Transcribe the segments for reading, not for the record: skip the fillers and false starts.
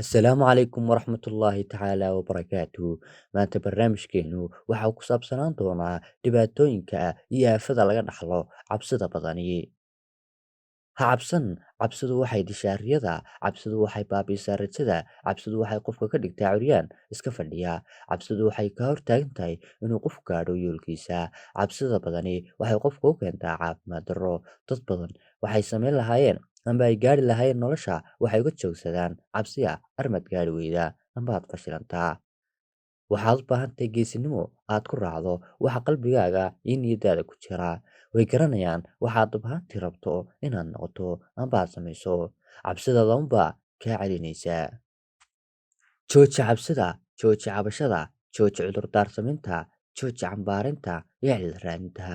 Asalaamu calaykum waraxmatullaahi tacaala wabarakaatuhu. Maanta barnaamijkeenu waxa uu ku saabsanaan doonaa dhibaatooyinka iyo aafada laga dhaxlo cabsida badani. Ha cabsan, cabsidu waxay dishaa riyada, cabsidu waxay baabi'isaa rajada, cabsidu waxay qofka ka dhigtaa curyaan iska fadhiya, cabsidu waxay ka hortaagan tahay inuu qof gaadho yoolkiisa. Cabsida badani waxay qofka u keentaa caafimaad darro. Dad badan waxay samayn lahaayeen amba ay gaadhi lahaayeen nolosha waxay uga joogsadaan cabsiya armad gaadhi weyda amba aad fashilantaa. Waxaad u baahan tahay geesinimo aad ku raacdo waxa qalbigaaga iyo niyadaada ku jira. Way garanayaan waxaad dhab ahaantii rabto inaad noqoto amba aad samayso. Cabsidaada unbaa kaa celinaysa. Jooji cabsida, jooji cabashada, jooji cudurdaar samaynta, jooji cambaarinta iyo cilad raadinta.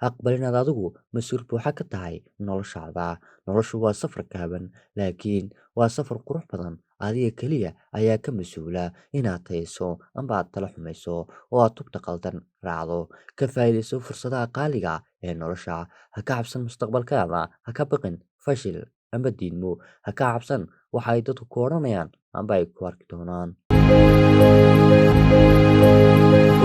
Aqbal inaad adigu mas-uul buuxa ka tahay noloshaada. Noloshu waa safar gaaban, laakiin waa safar qurux badan. Adiga keliya ayaa ka mas-uula inaad tayso amba aad talo xumayso oo aad tubta qaldan raacdo. Ka faa'iidayso fursadaha qaaliga ee nolosha. Ha ka cabsan mustaqbalkaada, ha ka baqin fashil amba diidmo. Ha ka cabsan waxa ay dadku ku odhanayaan amba ay ku arki doonaan.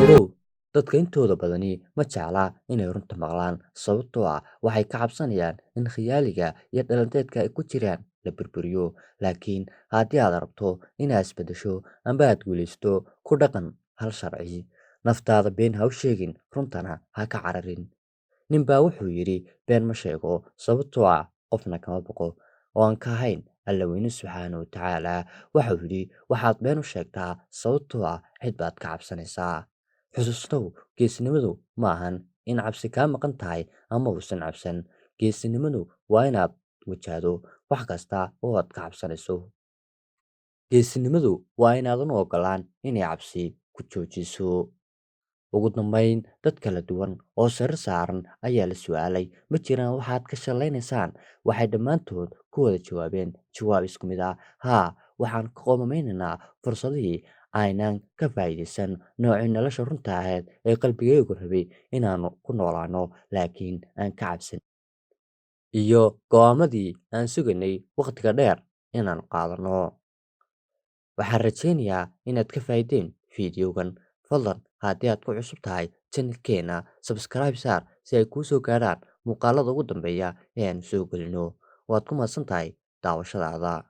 Ogow, dadka intooda badani ma jecla inay runta maqlaan sababtoo ah waxay ka cabsanayaan in khiyaaliga iyo dhalanteedka ay ku jiraan la burburiyo. Laakiin haddii aad rabto inaad isbedesho amba aad guulaysto, ku dhaqan hal sharci. Naftaada been ha u sheegin, runtana ha ka cararin. Ninbaa wuxuu yidhi been ma sheego sababtoo ah qofna kama boqo oo aan ka ahayn alla weyne subxaanahu watacaala. Waxau yidhi waxaad been u sheegtaa sababtoo ah cid baad ka cabsanaysaa. Xusuusnow, geesinimadu ma ahan in cabsi kaa maqan tahay ama uusan cabsan. Geesinimadu waa inaad wajahdo wax kasta oo aad ka cabsanayso. Geesinimadu waa inaadan u ogolaan inay cabsi ku joojiso. Ugu dambayn, dad kala duwan oo sare saaran ayaa la su'aalay ma jiraan waxaad ka shallaynaysaan. Waxay dhammaantood ku wada jawaabeen jawaab isku mid ah. Haa, waxaan ka qoomameynaynaa fursadihii aynaan ka faa'iidaysan noocii nolosha runta ahayd ee qalbigaygu rabay inaannu ku noolaano laakiin aan ka cabsan. Iyo go'aamadii aan suganay waqtiga dheer inaan qaadano. Waxaan rajaynayaa inaad ka faa'iideen fiidiyowgan. Fadlan haddii aad ku cusub tahay channelkeena, subscribe saar si ay kuu soo gaadhaan muuqaalada ugu dambeeya ee aan soo gelino. Waad ku mahadsan tahay daawashadaada.